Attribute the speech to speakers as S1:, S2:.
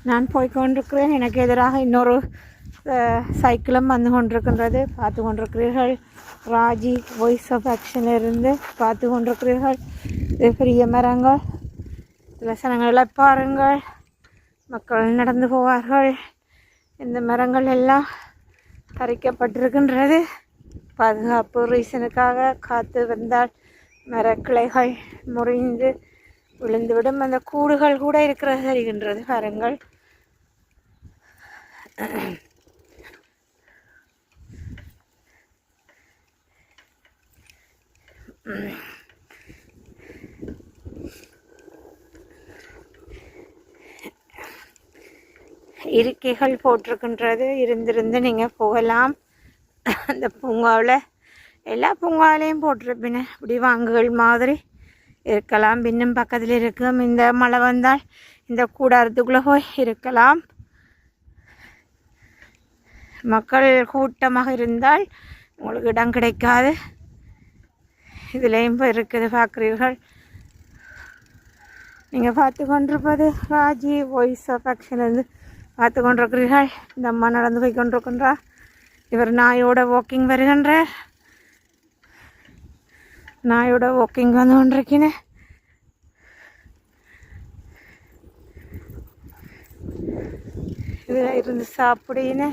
S1: நான் போய்கொண்டிருக்கிறேன். எனக்கு எதிராக இன்னொரு சைக்கிளும் வந்து கொண்டிருக்கின்றது. பார்த்து கொண்டிருக்கிறீர்கள். ராஜி வாய்ஸ் ஆஃப் ஆக்ஷனிலிருந்து பார்த்து கொண்டிருக்கிறீர்கள். இது பெரிய மரங்கள். சில சனங்களை பாருங்கள். மக்கள் நடந்து போவார்கள். இந்த மரங்கள் எல்லாம் பறிக்கப்பட்டிருக்கின்றது. பாதுகாப்பு ரீசனுக்காக. காற்று வந்தால் மரக்கிளைகள் முறிந்து விழுந்துவிடும். அந்த கூடுகள் கூட இருக்கிறது தெரிகின்றது பாருங்கள். இருக்கைகள் போட்டிருக்கின்றது. இருந்திருந்து நீங்கள் போகலாம். அந்த பூங்காவில் எல்லா பூங்காவிலையும் போட்டிருப்பின. இப்படி வாங்குகள் மாதிரி இருக்கலாம். பின்னும் பக்கத்தில் இருக்கும். இந்த மழை வந்தால் இந்த கூடாரத்துக்குள்ளே போய் இருக்கலாம். மக்கள் கூட்டமாக இருந்தால் உங்களுக்கு இடம் கிடைக்காது. இதுலேயும் இப்போ இருக்குது பார்க்குறீர்கள். நீங்கள் பார்த்து கொண்டிருப்பது ராஜி வாய்ஸ் ஆஃப் ஆக்ஷன்லேருந்து பார்த்து கொண்டிருக்கிறீர்கள். இந்த அம்மா நடந்து போய் கொண்டிருக்கின்றார். இவர் நாயோட வாக்கிங் வருகின்றார். நாயோட வாக்கிங் வந்து கொண்டிருக்கிறேன். இதில் இருந்து சாப்பிடுன்னு